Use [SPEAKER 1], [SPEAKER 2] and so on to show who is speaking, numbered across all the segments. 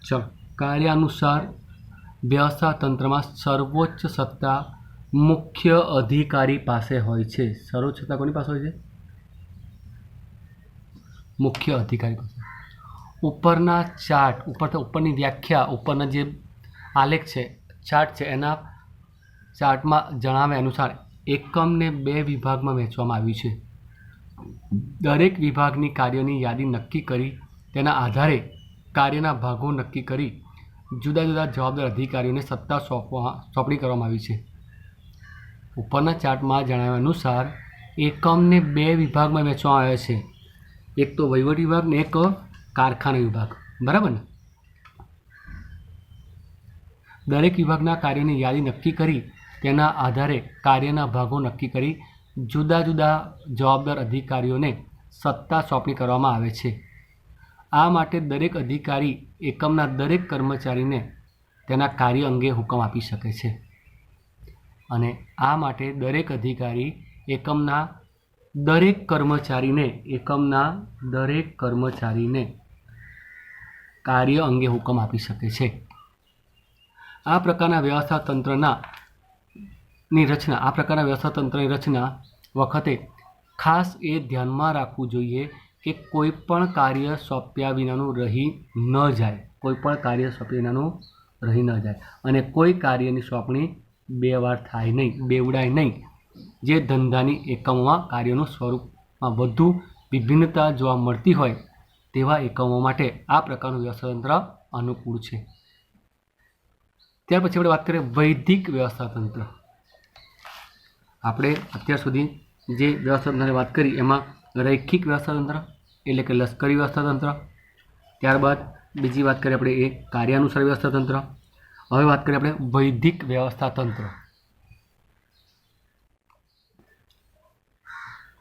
[SPEAKER 1] चलो, कार्यानुसार व्यवस्था तंत्र में सर्वोच्च सत्ता मुख्य अधिकारी पासे होय छे। सर्वोच्च सत्ता कोनी पासे होय छे? मुख्य अधिकारी पासे। उपरना चार्ट उपरनी व्याख्या उपरना जे आलेख है चार्ट है एना चार्ट में जणाव्या अनुसार एकम ने 2 विभाग में वहेंचवामां आव्युं छे। दरेक विभागनी कार्योनी यादी नक्की करी तेना आधारे कार्यना भागों नक्की करी जुदा जुदा जवाबदार अधिकारीओने सत्ता सोंपणी करवामां आवी छे। उपरना चार्ट में जणाव्या अनुसार एकम ने 2 विभाग में वहेंचवामां आव्या छे। एक तो वहीवट विभाग ने एक कारखाना विभाग, बराबर ने? दरेक विभागना कार्योनी यादी नक्की करी तेना आधारे कार्यना भागों नक्की करी जुदा जुदा जवाबदार अधिकारीओने सत्ता सोंपणी करवामां आवे छे। आ माटे दरेक अधिकारी एकमना दरेक कर्मचारीने तेना कार्य अंगे हुकम आपी शके छे अने आ माटे दरेक अधिकारी एकमना दरेक कर्मचारीने कार्य अंगे हुकम आपी शके छे। आ प्रकारना व्यवस्था तंत्रनी रचना वखते खास ए ध्यानमां राखवुं जोईए कि कोईपण कार्य सोंप्या विनानुं रही न जाए अने कोई कार्यनी सोंपणी 2 वार थाय नहीं, बेवडाय नहीं। जे धंधानी एकमोमां कार्योनुं स्वरूपमां वधु विभिन्नता जोवा मळती होय तेवा एकमो माटे आ प्रकारनुं व्यवस्थातंत्र अनुकूळ छे। त्यार पछी आपणे वात करीए वैदिक व्यवस्थातंत्र। आपणे अत्यार सुधी जे व्यवस्थातंत्रनी वात करी एमां रैखिक व्यवस्थातंत्र एटले के लश्करी व्यवस्थातंत्र, त्यारबाद बीजी वात करीए आपणे ए कार्यानुसार व्यवस्थातंत्र। हवे वात करीए आपणे वैदिक व्यवस्थातंत्र।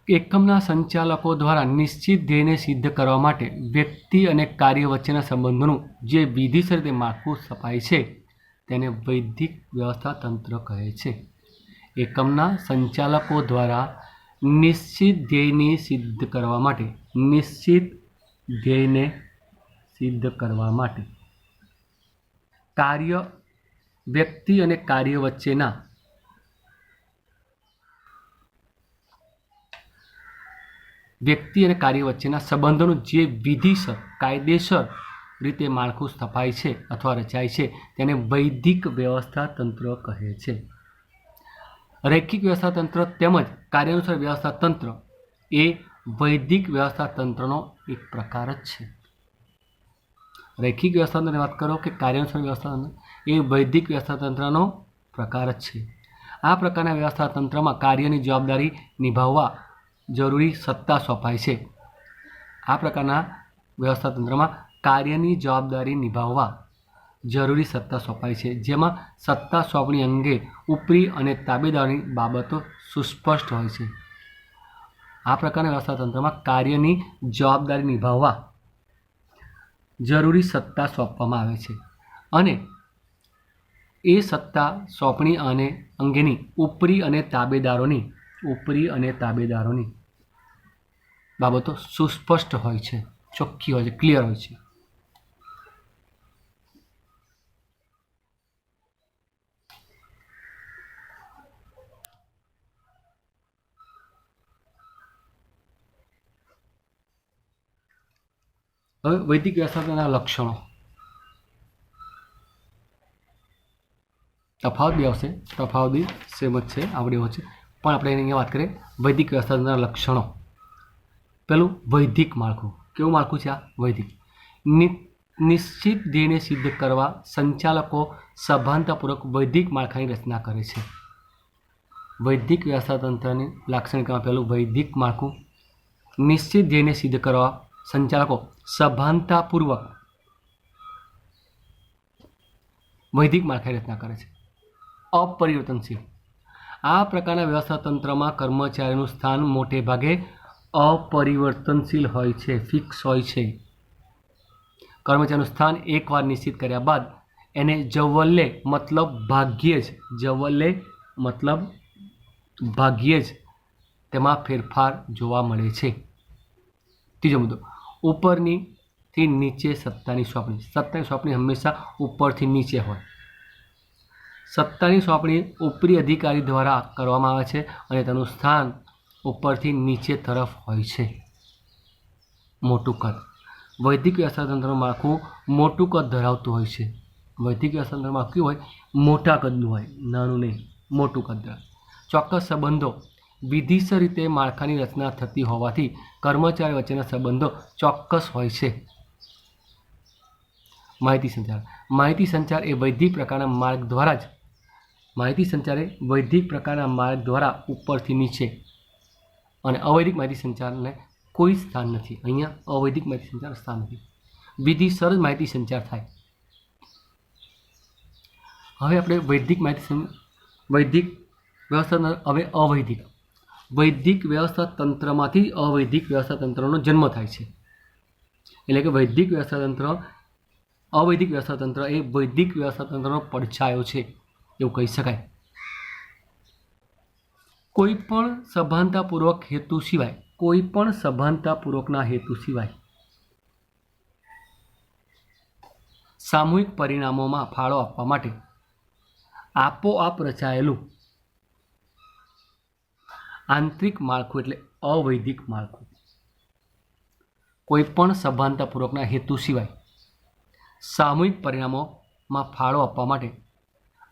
[SPEAKER 1] एकमना संचालको द्वारा निश्चित ध्येयने सिद्ध करवा माटे व्यक्ति अने कार्य वच्चेना संबंधोनुं जे विधिसर रीते माळखुं छपाय छे तेने वैदिक व्यवस्थातंत्र कहे छे। एकमना संचालको द्वारा निश्चित ध्येयने सिद्ध करवा माटे कार्य व्यक्ति अने कार्य वच्चेना संबंधोनुं जे विधिसर कायदेसर रीते माळखुं स्थापाय छे अथवा रचाय छे तेने वैदिक व्यवस्थातंत्र कहे छे। रैखिक व्यवस्थातंत्र तेमज कार्यानुसार व्यवस्थातंत्र ए वैदिक व्यवस्थातंत्रनो एक प्रकार ज छे। रैखिक व्यवस्थातंत्रनी वात करो कि कार्यानुसार व्यवस्थातंत्र ए वैदिक व्यवस्थातंत्रनो प्रकार ज छे। आ प्रकारना व्यवस्थातंत्रमां कार्यनी जवाबदारी निभाववा जरूरी सत्ता सोंपाय छे। आ प्रकारना व्यवस्थातंत्रमां कार्यनी जवाबदारी निभाववा जरूरी सत्ता सोंपाय छे, जेमां सत्ता सोंपणी अंगे उपरी अने ताबेदारोनी बाबतो सुस्पष्ट होय छे। आ प्रकारना व्यवस्थातंत्रमां कार्यनी जवाबदारी निभाववा जरूरी सत्ता सोंपवामां आवे छे अने ए सत्ता सोंपणी अंगेनी उपरी अने ताबेदारोनी बाबतो सुस्पष्ट होय छे, ચોખ્ખી હોય છે, ક્લિયર હોય છે। હવે વૈદિક વ્યવસ્થાપનના લક્ષણો તફાવત બી આવશે, તફાવત બી સેમ જ છે, આવડે એવો છે, પણ આપણે અહીંયા વાત કરીએ વૈદિક વ્યવસ્થાપનના લક્ષણો। પેલું વૈદિક માળખું। કેવું માળખું છે આ વૈદિક? નિશ્ચિત ધ્યેયને સિદ્ધ કરવા સંચાલકો સભાનતાપૂર્વક વૈદિક માળખાની રચના કરે છે। વૈદિક વ્યવસ્થાતંત્રની લાક્ષણિકતામાં પહેલું વૈદિક માળખું। નિશ્ચિત ધ્યેયને સિદ્ધ કરવા સંચાલકો સભાનતાપૂર્વક વૈદિક માળખાની રચના કરે છે। अपरिवर्तनशील। आ प्रकारना व्यवस्थातंत्रमां कर्मचारीनुं स्थान मोटे भागे अपरिवर्तनशील होय छे, फिक्स होय छे। कर्मचारीनुं स्थान एकवार निश्चित कर्या बाद एने जवल्ले मतलब भाग्ये ज तेमां फेरफार जोवा मळे छे। तीजो मुद्दो, उपरनी ઉપરથી નીચે સત્તાની સોંપણી. સત્તાની સોંપણી હંમેશા ઉપરથી નીચે હોય. સત્તાની સોંપણી ઉપરી અધિકારી દ્વારા કરવામાં આવે છે અને તેનું સ્થાન ઉપરથી નીચે તરફ હોય છે. મોટું કદ. વૈદિક વ્યવસ્થાતંત્રનું માળખું મોટું કદ ધરાવતું હોય છે. વૈદિક વ્યવસ્થાતંત્ર માળખું કેવું હોય? મોટા કદનું હોય, નાનું નહીં, મોટું કદ ધરાવે. ચોક્કસ સંબંધો. વિધિસર રીતે માળખાની રચના થતી હોવાથી કર્મચારી વચ્ચેના સંબંધો ચોક્કસ હોય છે. માહિતી સંચાર. માહિતી સંચાર એ વૈદિક પ્રકારના માર્ગ દ્વારા જ માહિતી સંચાર એ વૈદિક પ્રકારના માર્ગ દ્વારા ઉપરથી નીચે, અને અવૈદિક માહિતી સંચારને કોઈ સ્થાન નથી. અહીંયા અવૈદિક માહિતી સંચાર સ્થાન નથી. વિધિસર જ માહિતી સંચાર થાય. હવે આપણે વૈદિક વ્યવસ્થા, હવે અવૈદિક. વૈદિક વ્યવસ્થા તંત્રમાંથી અવૈદિક વ્યવસ્થા તંત્રનો જન્મ થાય છે. એટલે કે વૈદિક વ્યવસ્થા તંત્ર, અવૈદિક વ્યવસ્થા તંત્ર એ વૈદિક વ્યવસ્થા તંત્રનો પડછાયો છે એવું કહી શકાય. કોઈ પણ સભાનતાપૂર્વકના હેતુ સિવાય સામૂહિક પરિણામોમાં ફાળો આપવા માટે આપોઆપ રચાયેલું આંતરિક માળખું એટલે અવૈદિક માળખું. કોઈ પણ સભાનતાપૂર્વકના હેતુ સિવાય સામૂહિક પરિણામોમાં ફાળો આપવા માટે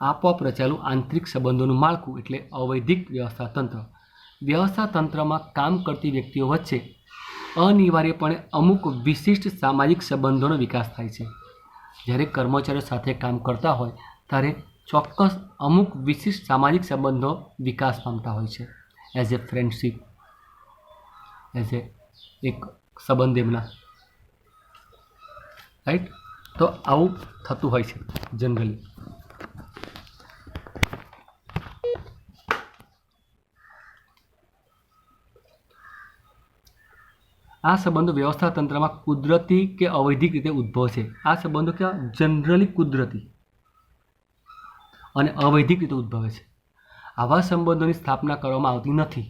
[SPEAKER 1] આપોઆપ રચાયેલું આંતરિક સંબંધોનું માળખું એટલે અવૈદિક વ્યવસ્થા તંત્ર. વ્યવસ્થા તંત્રમાં કામ કરતી વ્યક્તિઓ વચ્ચે અનિવાર્યપણે અમુક વિશિષ્ટ સામાજિક સંબંધોનો વિકાસ થાય છે. જ્યારે કર્મચારીઓ સાથે કામ કરતા હોય ત્યારે ચોક્કસ અમુક વિશિષ્ટ સામાજિક સંબંધો વિકાસ પામતા હોય છે. As a friendship, as a એક સંબંધ એમના, રાઈટ. તો આવું થતું હોય છે જનરલી. આ સંબંધો વ્યવસ્થા તંત્રમાં કુદરતી કે અવૈધિક રીતે ઉદ્ભવે છે. આ સંબંધો ક્યાં જનરલી કુદરતી અને અવૈધિક રીતે ઉદ્ભવે છે. આવા સંબંધોની સ્થાપના કરવામાં આવતી નથી.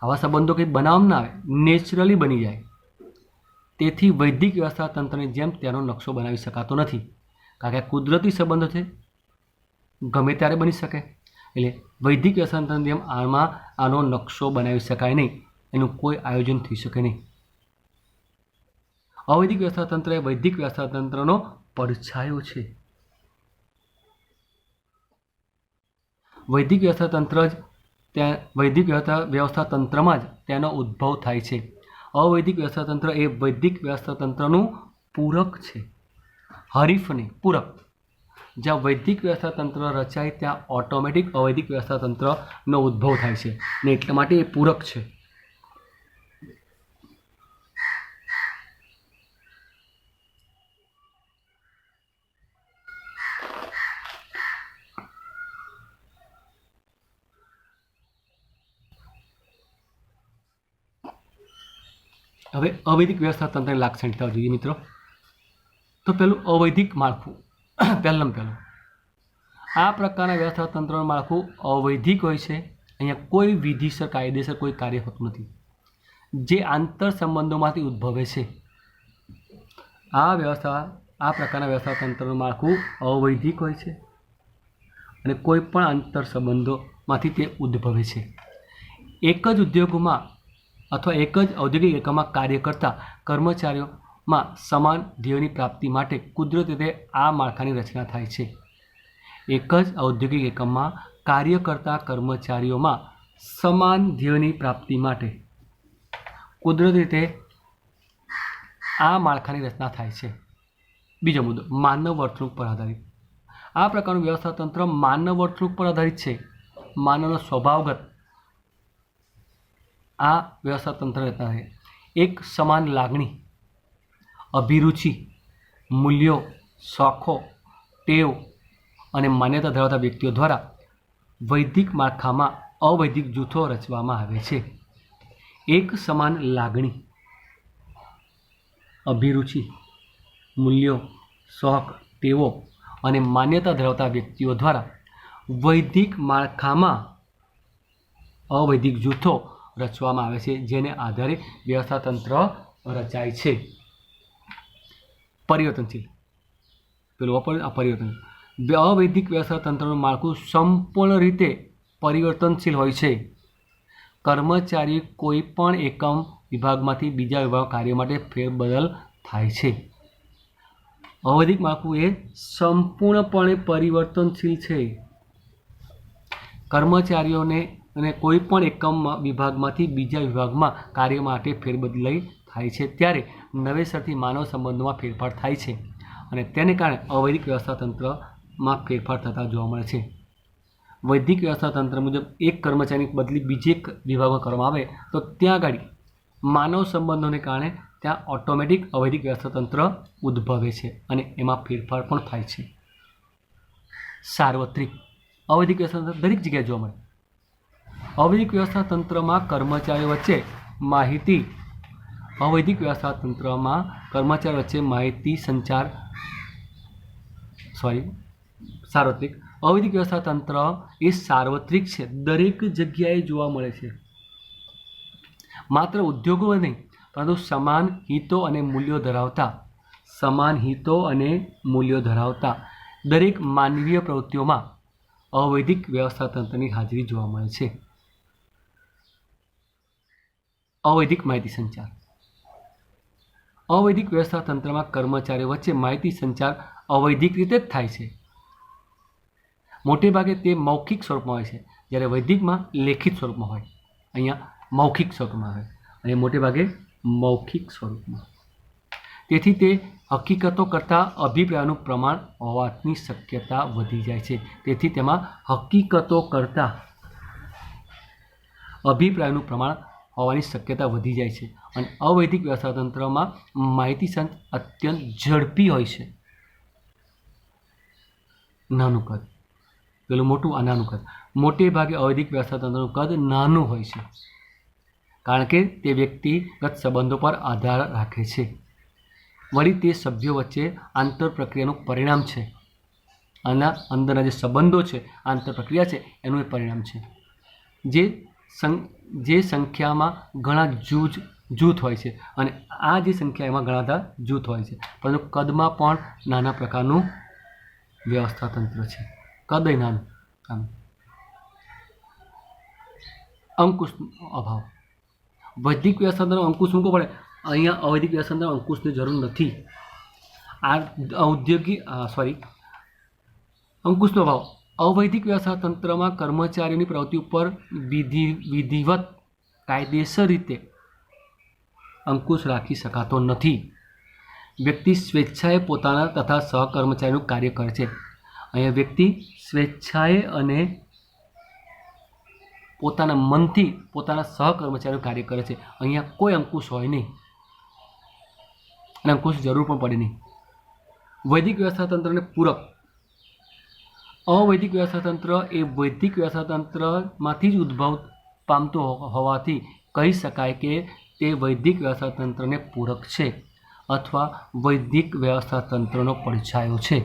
[SPEAKER 1] આવા સંબંધો કંઈ બનાવવામાં ના આવે, નેચરલી બની જાય. તેથી વૈદિક વ્યવસ્થા તંત્રની જેમ તેનો નકશો બનાવી શકાતો નથી, કારણ કે કુદરતી સંબંધો છે, ગમે ત્યારે બની શકે. એટલે વૈદિક વ્યવસ્થા તંત્રની જેમ આનો નકશો બનાવી શકાય નહીં, એનું કોઈ આયોજન થઈ શકે નહીં. અવૈદિક વ્યવસ્થા તંત્ર એ વૈદિક વ્યવસ્થા તંત્રનો પડછાયો છે. વૈદિક વ્યવસ્થા તંત્ર જ વૈદિક વ્યવસ્થા તંત્રમાં જ તેનો ઉદ્ભવ થાય છે. અવૈદિક વ્યવસ્થા તંત્ર એ વૈદિક વ્યવસ્થા તંત્રનું પૂરક છે, હરીફ નહીં, પૂરક. જ્યાં વૈદિક વ્યવસ્થા તંત્ર રચાય ત્યાં ઓટોમેટિક અવૈદિક વ્યવસ્થા તંત્રનો ઉદ્ભવ થાય છે ને એટલા માટે એ પૂરક છે. હવે અવૈદિક વ્યવસ્થા તંત્રની લાક્ષણિકતાઓ જોઈએ મિત્રો. તો પહેલું અવૈદિક માળખું. પહેલું આ પ્રકારના વ્યવસ્થા તંત્રનું માળખું અવૈધિક હોય છે. અહીંયા કોઈ વિધિસર કાયદેસર કોઈ કાર્ય હોતું નથી, જે આંતર સંબંધોમાંથી ઉદ્ભવે છે. આ પ્રકારના વ્યવસ્થા તંત્રનું માળખું અવૈધિક હોય છે અને કોઈ પણ આંતર સંબંધોમાંથી તે ઉદ્ભવે છે. એક જ ઉદ્યોગમાં અથવા એક જ ઔદ્યોગિક એકમમાં કાર્ય કરતા કર્મચારીઓમાં સમાન ધ્યેયની પ્રાપ્તિ માટે કુદરતી રીતે આ માળખાની રચના થાય છે. એક જ ઔદ્યોગિક એકમમાં કાર્ય કરતા કર્મચારીઓમાં સમાન ધ્યેયની પ્રાપ્તિ માટે કુદરતી રીતે આ માળખાની રચના થાય છે. બીજો મુદ્દો, માનવ વર્તણૂક પર આધારિત. આ પ્રકારનું વ્યવસ્થા તંત્ર માનવ વર્તણૂક પર આધારિત છે. માનવનો સ્વભાવગત આ વ્યવસ્થા તંત્ર રહેતા છે. એક સમાન લાગણી, અભિરુચિ, મૂલ્યો, શોખો, ટેવ અને માન્યતા ધરાવતા વ્યક્તિઓ દ્વારા વૈદિક માળખામાં અવૈદિક જૂથો રચવામાં આવે છે. એક સમાન લાગણી, અભિરુચિ, મૂલ્યો, શોખ, ટેવો અને માન્યતા ધરાવતા વ્યક્તિઓ દ્વારા વૈદિક માળખામાં અવૈદિક જૂથો રચવામાં આવે છે, જેને આધારે વ્યવસ્થા તંત્ર રચાય છે. પરિવર્તનશીલ, પેલું પરિવર્તન અવૈધિક વ્યવસ્થા તંત્રનું માળખું સંપૂર્ણ રીતે પરિવર્તનશીલ હોય છે. કર્મચારી કોઈ પણ એકમ વિભાગમાંથી બીજા વિભાગ કાર્ય માટે ફેરબદલ થાય છે. અવૈધિક માળખું એ સંપૂર્ણપણે પરિવર્તનશીલ છે. કર્મચારીઓને અને કોઈ પણ એકમ વિભાગમાંથી બીજા વિભાગમાં કાર્ય માટે ફેરબદલાઈ થાય છે ત્યારે નવેસરથી માનવ સંબંધોમાં ફેરફાર થાય છે અને તેને કારણે અવૈધિક વ્યવસ્થા તંત્રમાં ફેરફાર થતા જોવા મળે છે. વૈદિક વ્યવસ્થા તંત્ર મુજબ એક કર્મચારીની બદલી બીજે એક વિભાગમાં કરવામાં આવે તો ત્યાં આગળ માનવ સંબંધોને કારણે ત્યાં ઓટોમેટિક અવૈધિક વ્યવસ્થા તંત્ર ઉદ્ભવે છે અને એમાં ફેરફાર પણ થાય છે. સાર્વત્રિક અવૈધિક વ્યવસ્થા તંત્ર દરેક જગ્યાએ જોવા મળે. અવૈધિક વ્યવસ્થા તંત્રમાં કર્મચારીઓ વચ્ચે માહિતી અવૈધિક વ્યવસ્થા તંત્રમાં કર્મચારીઓ વચ્ચે માહિતી સંચાર સાર્વત્રિક અવૈધિક વ્યવસ્થા તંત્ર એ સાર્વત્રિક છે, દરેક જગ્યાએ જોવા મળે છે. માત્ર ઉદ્યોગો નહીં પરંતુ સમાન હિતો અને મૂલ્યો ધરાવતા દરેક માનવીય પ્રવૃત્તિઓમાં અવૈધિક વ્યવસ્થા તંત્રની હાજરી જોવા મળે છે. અવૈધિક માહિતી સંચાર અવૈધિક વ્યવસ્થા તંત્રમાં કર્મચારીઓ વચ્ચે માહિતી સંચાર અવૈધિક રીતે જ થાય છે. મોટે ભાગે તે મૌખિક સ્વરૂપમાં હોય છે, જ્યારે વૈદિકમાં લેખિત સ્વરૂપમાં હોય. અહીંયા મૌખિક સ્વરૂપમાં હોય અને મોટે ભાગે મૌખિક સ્વરૂપમાં. તેથી તે હકીકતો કરતાં અભિપ્રાયનું પ્રમાણ હોવાની શક્યતા વધી જાય છે. તેથી તેમાં હકીકતો કરતાં અભિપ્રાયનું પ્રમાણ હોવાની શક્યતા વધી જાય છે અને અવૈધિક વ્યવસ્થા તંત્રમાં માહિતી સંચાર અત્યંત ઝડપી હોય છે. નાનું કદ, પેલું મોટું આ નાનું કદ. મોટે ભાગે અવૈધિક વ્યવસ્થા તંત્રનું કદ નાનું હોય છે કારણ કે તે વ્યક્તિગત સંબંધો પર આધાર રાખે છે. વળી તે સભ્યો વચ્ચે આંતર પ્રક્રિયાનું પરિણામ છે. આના અંદરના જે સંબંધો છે, આંતર પ્રક્રિયા છે, એનું એ પરિણામ છે. જે સંખ્યામાં ઘણા જૂથ હોય છે અને આ જે સંખ્યા એમાં ઘણા બધા જૂથ હોય છે, પરંતુ કદમાં પણ નાના પ્રકારનું વ્યવસ્થા તંત્ર છે. કદ નાનું. અંકુશનો અભાવ. વૈદિક વ્યવસ્થા તંત્ર અંકુશ મૂકવો પડે. અહીંયા અવૈધિક વ્યવસ્થા તંત્ર અંકુશની જરૂર નથી. અંકુશનો અભાવ. અવૈધિક વ્યવસ્થા તંત્રમાં કર્મચારીઓની પ્રવૃત્તિ ઉપર વિધિવત કાયદેસર રીતે અંકુશ રાખી શકાતો નથી. વ્યક્તિ સ્વેચ્છાએ પોતાના તથા સહકર્મચારીનું કાર્ય કરે છે. અહીંયા વ્યક્તિ સ્વેચ્છાએ અને પોતાના મનથી પોતાના સહકર્મચારીનું કાર્ય કરે છે. અહીંયા કોઈ અંકુશ હોય નહીં અને અંકુશ જરૂર પણ પડે નહીં. વૈદિક વ્યવસ્થા તંત્રને પૂરક. અવૈધિક વ્યવસ્થા તંત્ર એ વૈદિક વ્યવસ્થા તંત્રમાંથી જ ઉદ્ભવ પામતું હોવાથી કહી શકાય કે તે વૈદિક વ્યવસ્થા તંત્રને પૂરક છે અથવા વૈદિક વ્યવસ્થા તંત્રનો પડછાયો છે.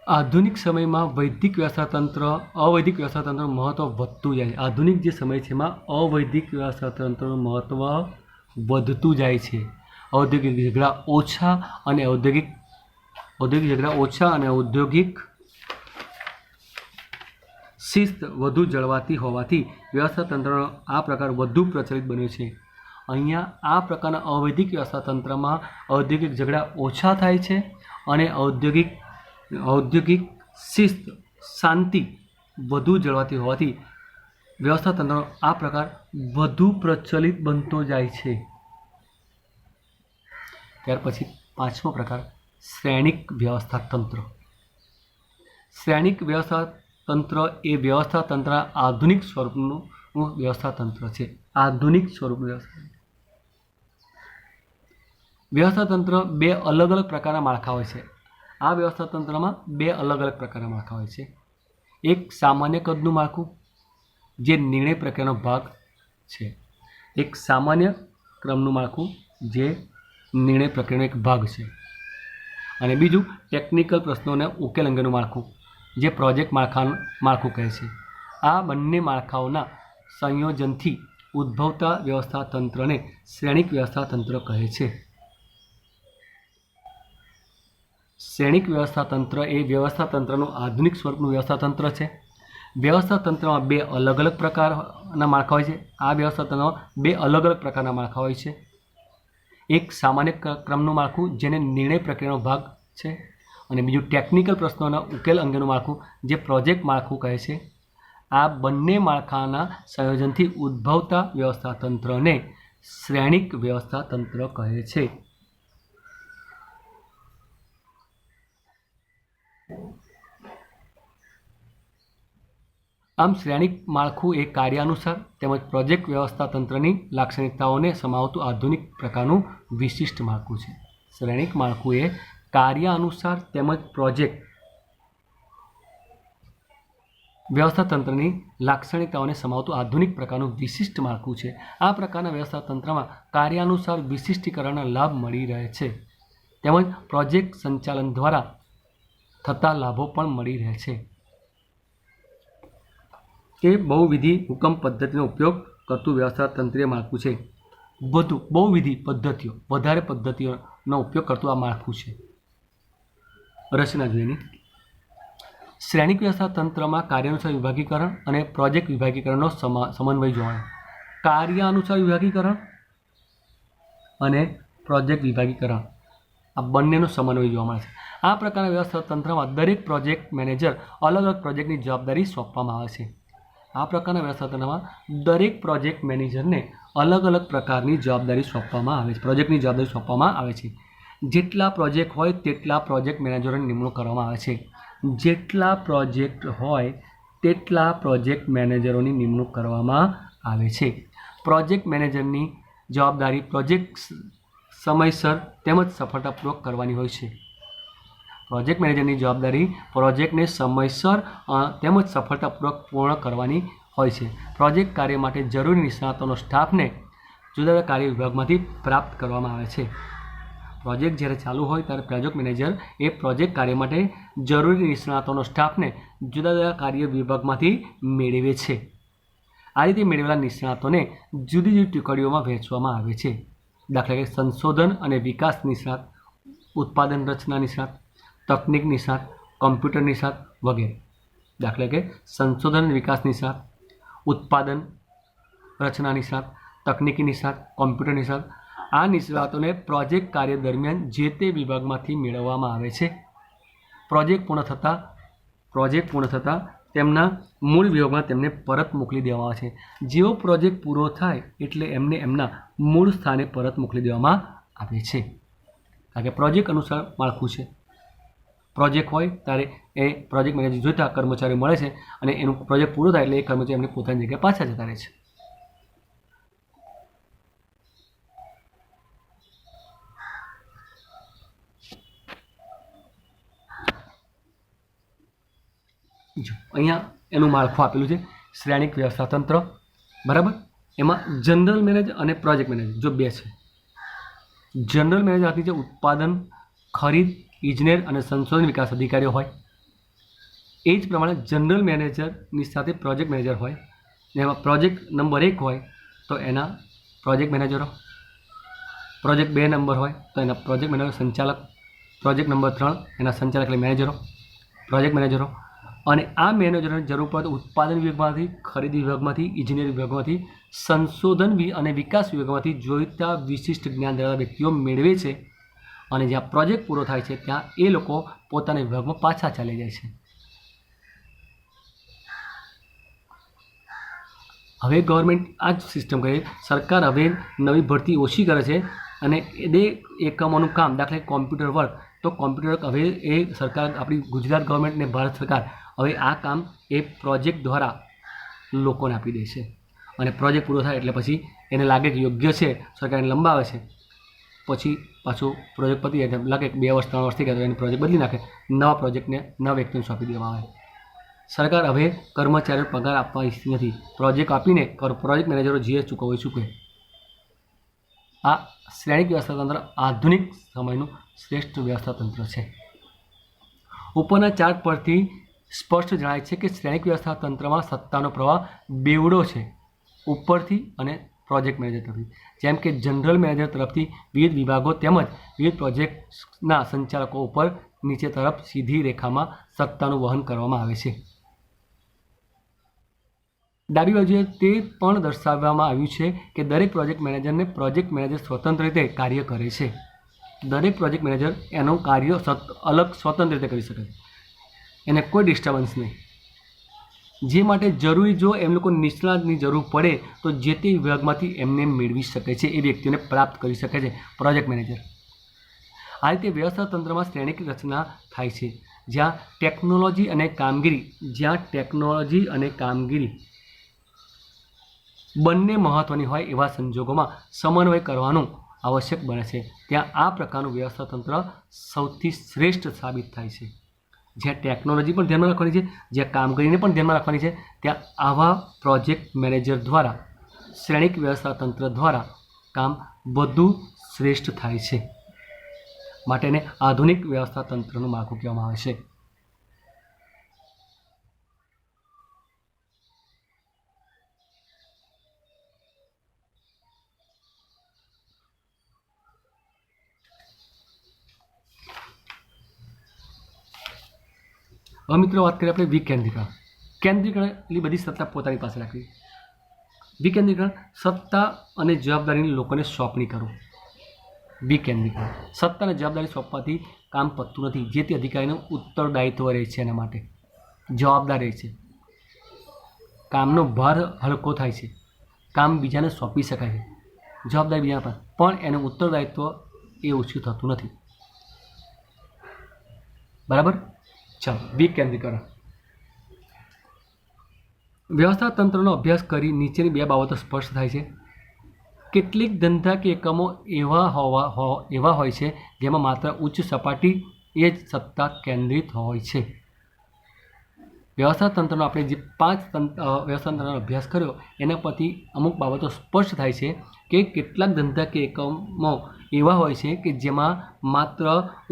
[SPEAKER 1] આધુનિક સમયમાં વૈદિક વ્યવસ્થા તંત્ર અવૈધિક વ્યવસ્થા તંત્રનું મહત્ત્વ વધતું જાય છે. આધુનિક જે સમય છે એમાં અવૈધિક વ્યવસ્થા તંત્રનું મહત્ત્વ વધતું જાય છે. ઔદ્યોગિક ઝઘડા ઓછા અને ઔદ્યોગિક શિસ્ત વધુ જળવાતી હોવાથી વ્યવસ્થા તંત્રનો આ પ્રકાર વધુ પ્રચલિત બન્યો છે. અહીંયા આ પ્રકારના અવૈધિક વ્યવસ્થા તંત્રમાં ઔદ્યોગિક ઝઘડા ઓછા થાય છે અને ઔદ્યોગિક શિસ્ત શાંતિ વધુ જળવાતી હોવાથી વ્યવસ્થા તંત્રનો આ પ્રકાર વધુ પ્રચલિત બનતો જાય છે. ત્યાર પછી પાંચમો પ્રકાર શ્રેણિક વ્યવસ્થા તંત્ર. શ્રેણિક વ્યવસ્થા તંત્ર એ વ્યવસ્થા તંત્રના આધુનિક સ્વરૂપનું વ્યવસ્થા તંત્ર છે. આધુનિક સ્વરૂપ વ્યવસ્થા તંત્ર બે અલગ અલગ પ્રકારના માળખા હોય છે. આ વ્યવસ્થા તંત્રમાં બે અલગ અલગ પ્રકારના માળખા હોય છે. એક સામાન્ય કદનું માળખું જે નિર્ણય પ્રક્રિયાનો ભાગ છે. એક સામાન્ય ક્રમનું માળખું જે નિર્ણય પ્રક્રિયાનો એક ભાગ છે. અને બીજું ટેકનિકલ પ્રશ્નોને ઉકેલ અંગેનું માળખું જે પ્રોજેક્ટ માળખું કહે છે. આ બંને માળખાઓના સંયોજનથી ઉદ્ભવતા વ્યવસ્થા તંત્રને શ્રેણિક વ્યવસ્થા તંત્ર કહે છે. શ્રેણિક વ્યવસ્થા તંત્ર એ વ્યવસ્થા તંત્રનું આધુનિક સ્વરૂપનું વ્યવસ્થા તંત્ર છે. વ્યવસ્થા તંત્રમાં બે અલગ અલગ પ્રકારના માળખા હોય છે. આ વ્યવસ્થા તંત્રમાં બે અલગ અલગ પ્રકારના માળખા હોય છે. એક સામાન્ય ક્રમનું માળખું જેને નિર્ણય પ્રક્રિયાનો ભાગ છે, અને બીજું ટેકનિકલ પ્રશ્નોના ઉકેલ અંગેનું માળખું જે પ્રોજેક્ટ માળખું કહે છે. આ બંને માળખાના સંયોજનથી ઉદ્ભવતા વ્યવસ્થા તંત્રને શ્રેણિક વ્યવસ્થા તંત્ર કહે છે. આમ શ્રેણિક માળખું એ કાર્યાનુસાર તેમજ પ્રોજેક્ટ વ્યવસ્થા તંત્રની લાક્ષણિકતાઓને સમાવતું આધુનિક પ્રકારનું વિશિષ્ટ માળખું છે. શ્રેણિક માળખું એ કાર્યાનુસાર તેમજ પ્રોજેક્ટ વ્યવસ્થા તંત્રની લાક્ષણિકતાઓને સમાવતું આધુનિક પ્રકારનું વિશિષ્ટ માળખું છે. આ પ્રકારના વ્યવસ્થા તંત્રમાં કાર્યાનુસાર વિશિષ્ટીકરણના લાભ મળી રહે છે તેમજ પ્રોજેક્ટ સંચાલન દ્વારા થતા લાભો પણ મળી રહે છે. એ બહુવિધિ હુકમ પદ્ધતિનો ઉપયોગ કરતું વ્યવસ્થા તંત્રીય માળખું છે. બહુવિધિ પદ્ધતિઓ, વધારે પદ્ધતિઓનો ઉપયોગ કરતું આ માળખું છે. રચના જોઈની શ્રેણિક વ્યવસ્થા તંત્રમાં કાર્યાનુસાર વિભાગીકરણ અને પ્રોજેક્ટ વિભાગીકરણનો સમન્વય જોવા. કાર્યાનુસાર વિભાગીકરણ અને પ્રોજેક્ટ વિભાગીકરણ આ બંનેનો સમન્વય જોવા મળે છે. આ પ્રકારના વ્યવસ્થા તંત્રમાં દરેક પ્રોજેક્ટ મેનેજર અલગ અલગ પ્રોજેક્ટની જવાબદારી સોંપવામાં આવે છે. આ પ્રકારના વ્યવસ્થા તંત્રમાં દરેક પ્રોજેક્ટ મેનેજરને અલગ અલગ પ્રકારની જવાબદારી સોંપવામાં આવે છે. પ્રોજેક્ટની જવાબદારી સોંપવામાં આવે છે. જેટલા પ્રોજેક્ટ હોય તેટલા પ્રોજેક્ટ મેનેજરોની નિમણૂક કરવામાં આવે છે. જેટલા પ્રોજેક્ટ હોય તેટલા પ્રોજેક્ટ મેનેજરોની નિમણૂક કરવામાં આવે છે. પ્રોજેક્ટ મેનેજરની જવાબદારી પ્રોજેક્ટ સમયસર તેમજ સફળતાપૂર્વક કરવાની હોય છે. પ્રોજેક્ટ મેનેજરની જવાબદારી પ્રોજેક્ટને સમયસર તેમજ સફળતાપૂર્વક પૂર્ણ કરવાની હોય છે. પ્રોજેક્ટ કાર્ય માટે જરૂરી નિષ્ણાતોનો સ્ટાફને જુદા જુદા કાર્ય વિભાગમાંથી પ્રાપ્ત કરવામાં આવે છે. પ્રોજેક્ટ જ્યારે ચાલુ હોય ત્યારે પ્રોજેક્ટ મેનેજર એ પ્રોજેક્ટ કાર્ય માટે જરૂરી નિષ્ણાતોનો સ્ટાફને જુદા જુદા કાર્ય વિભાગમાંથી મેળવે છે. આ રીતે મેળવેલા નિષ્ણાતોને જુદી જુદી ટુકડીઓમાં વહેંચવામાં આવે છે. દાખલા કે સંશોધન અને વિકાસ નિષ્ણાત, ઉત્પાદન રચના નિષ્ણાત, તકનિક નિષ્ણાત, કોમ્પ્યુટર નિષ્ણાત વગેરે. દાખલા કે સંશોધન વિકાસ નિષ્ણાત, ઉત્પાદન રચના નિષ્ણાત, તકનિકી નિષ્ણાત, કોમ્પ્યુટર નિષ્ણાત. આ નિષ્ણાતોને પ્રોજેક્ટ કાર્ય દરમિયાન જે તે વિભાગમાંથી મેળવવામાં આવે છે. પ્રોજેક્ટ પૂર્ણ થતાં તેમના મૂળ વિભાગમાં તેમને પરત મોકલી દેવામાં આવે છે. જેવો પ્રોજેક્ટ પૂરો થાય એટલે એમને એમના મૂળ સ્થાને પરત મોકલી દેવામાં આવે છે. કારણ કે પ્રોજેક્ટ અનુસાર માળખું છે. પ્રોજેક્ટ હોય ત્યારે એ પ્રોજેક્ટ મેનેજર જોઈતા કર્મચારીઓ મળે છે અને એનું પ્રોજેક્ટ પૂરો થાય એટલે એ કર્મચારી એમની પોતાની જગ્યાએ પાછા જતા રહે છે. અહીંયા એનું માળખું આપેલું છે શ્રેણિક વ્યવસ્થા તંત્ર, બરાબર. એમાં જનરલ મેનેજર અને પ્રોજેક્ટ મેનેજર જો બે છે. જનરલ મેનેજર આથી જે ઉત્પાદન, ખરીદ, ઇજનેર અને સંશોધન વિકાસ અધિકારીઓ હોય. એ જ પ્રમાણે જનરલ મેનેજરની સાથે પ્રોજેક્ટ મેનેજર હોય. એમાં પ્રોજેક્ટ નંબર 1 હોય તો એના પ્રોજેક્ટ મેનેજરો, પ્રોજેક્ટ 2 નંબર હોય તો એના પ્રોજેક્ટ મેનેજર સંચાલક, પ્રોજેક્ટ નંબર 3 એના સંચાલક એટલે મેનેજરો, પ્રોજેક્ટ મેનેજરો. અને આ મેનેજરોની જરૂર પડે ઉત્પાદન વિભાગમાંથી, ખરીદ વિભાગમાંથી, ઇજનેરી વિભાગમાંથી, સંશોધન અને વિકાસ વિભાગમાંથી જોઈતા વિશિષ્ટ જ્ઞાન ધરાવતા વ્યક્તિઓ મેળવે છે. અને જ્યાં પ્રોજેક્ટ પૂરો થાય છે ત્યાં એ લોકો પોતાના વિભાગમાં પાછા ચાલી જાય છે. હવે ગવર્મેન્ટ આ જ સિસ્ટમ કરે. સરકાર હવે નવી ભરતી ઓછી કરે છે અને એ એકમોનું કામ, દાખલા કે કોમ્પ્યુટર વર્ક તો કોમ્પ્યુટર હવે એ સરકાર આપણી ગુજરાત ગવર્મેન્ટ ને ભારત સરકાર હવે આ કામ એ પ્રોજેક્ટ દ્વારા લોકોને આપી દે છે અને પ્રોજેક્ટ પૂરો થાય એટલે પછી એને લાગે કે યોગ્ય છે, સરકાર એને લંબાવે છે, પછી પાછું પ્રોજેક્ટ પતી જાય લાગે કે 2 વર્ષ 3 વર્ષ થઈ ગયા તો એને પ્રોજેક્ટ બદલી નાખે, નવા પ્રોજેક્ટને નવા વ્યક્તિને સોંપી દેવામાં આવે. સરકાર હવે કર્મચારીઓ પગાર આપવા ઈચ્છતી નથી. પ્રોજેક્ટ આપીને પ્રોજેક્ટ મેનેજરો જે ચૂકવવું એ ચૂકવે. આ શ્રેણિક વ્યવસ્થાતંત્ર આધુનિક સમયનું શ્રેષ્ઠ વ્યવસ્થાતંત્ર છે. ઉપરના ચાર્ટ પરથી સ્પષ્ટ જણાય છે કે શ્રેણિક વ્યવસ્થાતંત્રમાં સત્તાનો પ્રવાહ બેવડો છે, ઉપરથી અને પ્રોજેક્ટ મેનેજર તરફથી. જેમ કે જનરલ મેનેજર તરફથી વિવિધ વિભાગો તેમજ વિવિધ પ્રોજેક્ટના સંચાલકો ઉપર નીચે તરફ સીધી રેખામાં સત્તાનું વહન કરવામાં આવે છે. ડાબી બાજુએ તે પણ દર્શાવવામાં આવ્યું છે કે દરેક પ્રોજેક્ટ મેનેજરને પ્રોજેક્ટ મેનેજર સ્વતંત્ર રીતે કાર્ય કરે છે. દરેક પ્રોજેક્ટ મેનેજર એનું કાર્ય અલગ સ્વતંત્ર રીતે કરી શકે છે, એને કોઈ ડિસ્ટર્બન્સ નહીં. જે માટે જરૂરી જો એમ લોકો નિષ્ણાતની જરૂર પડે તો જે તે વિભાગમાંથી એમને મેળવી શકે છે, એ વ્યક્તિને પ્રાપ્ત કરી શકે છે પ્રોજેક્ટ મેનેજર. આ રીતે વ્યવસ્થાતંત્રમાં શ્રેણિક રચના થાય છે જ્યાં ટેકનોલોજી અને કામગીરી બંને મહત્ત્વની હોય એવા સંજોગોમાં સમન્વય કરવાનું આવશ્યક બને છે. ત્યાં આ પ્રકારનું વ્યવસ્થાતંત્ર સૌથી શ્રેષ્ઠ સાબિત થાય છે. જ્યાં ટેકનોલોજી પણ ધ્યાનમાં રાખવાની છે, જ્યાં કામગીરીને પણ ધ્યાનમાં રાખવાની છે, ત્યાં આવા પ્રોજેક્ટ મેનેજર દ્વારા શ્રેણિક વ્યવસ્થાતંત્ર દ્વારા કામ વધુ શ્રેષ્ઠ થાય છે. માટે એને આધુનિક વ્યવસ્થાતંત્રનું માળખું કહેવામાં આવે છે. હવે મિત્રો વાત કરીએ આપણે વિકેન્દ્રીકરણ. કેન્દ્રીકરણ એટલી બધી સત્તા પોતાની પાસે રાખવી. વિકેન્દ્રીકરણ સત્તા અને જવાબદારીની લોકોને સોંપણી કરવું. વિકેન્દ્રીકરણ સત્તા અને જવાબદારી સોંપવાથી કામ પતતું નથી. જે તે અધિકારીનું ઉત્તરદાયિત્વ રહે છે, એના માટે જવાબદાર રહે છે. કામનો ભાર હલકો થાય છે, કામ બીજાને સોંપી શકાય છે, જવાબદારી બીજા પર, પણ એનું ઉત્તરદાયિત્વ એ ઓછું થતું નથી. બરાબર. ચાલો, વિકેન્દ્રીકરણ. વ્યવસ્થાતંત્રનો અભ્યાસ કરી નીચેની 2 બાબતો સ્પષ્ટ થાય છે. કેટલીક ધંધાકીય એકમો એવા હોય છે જેમાં માત્ર ઉચ્ચ સપાટીએ જ સત્તા કેન્દ્રિત હોય છે. વ્યવસ્થાતંત્રનો આપણે જે 5 વ્યવસ્થાતંત્રનો અભ્યાસ કર્યો એના પરથી અમુક બાબતો સ્પષ્ટ થાય છે કે કેટલાક ધંધાકીય એકમો એવા હોય છે કે જેમાં માત્ર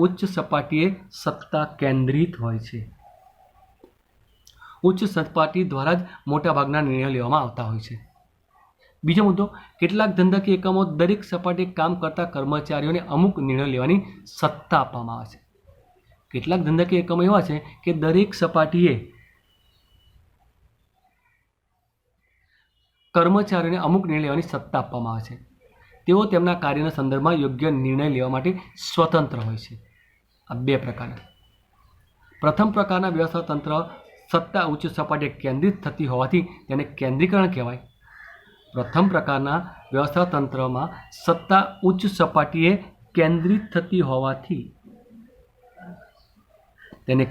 [SPEAKER 1] ઉચ્ચ સપાટીએ સત્તા કેન્દ્રિત હોય છે. ઉચ્ચ સપાટી દ્વારા જ મોટાભાગના નિર્ણયો લેવામાં આવતા હોય છે. બીજો મુદ્દો, કેટલાક ધંધાકીય એકમો દરેક સપાટીએ કામ કરતા કર્મચારીઓને અમુક નિર્ણય લેવાની સત્તા આપવામાં આવે છે. કેટલાક ધંધાકીય એકમો એવા છે કે દરેક સપાટીએ કર્મચારીઓને અમુક નિર્ણય લેવાની સત્તા આપવામાં આવે છે. તેઓ તેમના કાર્યના સંદર્ભમાં યોગ્ય નિર્ણય લેવા માટે સ્વતંત્ર હોય છે. આ 2 પ્રકારના. પ્રથમ પ્રકારના વ્યવસ્થાતંત્ર સત્તા ઉચ્ચ સપાટીએ કેન્દ્રિત થતી હોવાથી તેને કેન્દ્રીકરણ કહેવાય. પ્રથમ પ્રકારના વ્યવસ્થાતંત્રમાં સત્તા ઉચ્ચ સપાટીએ કેન્દ્રિત થતી હોવાથી તેને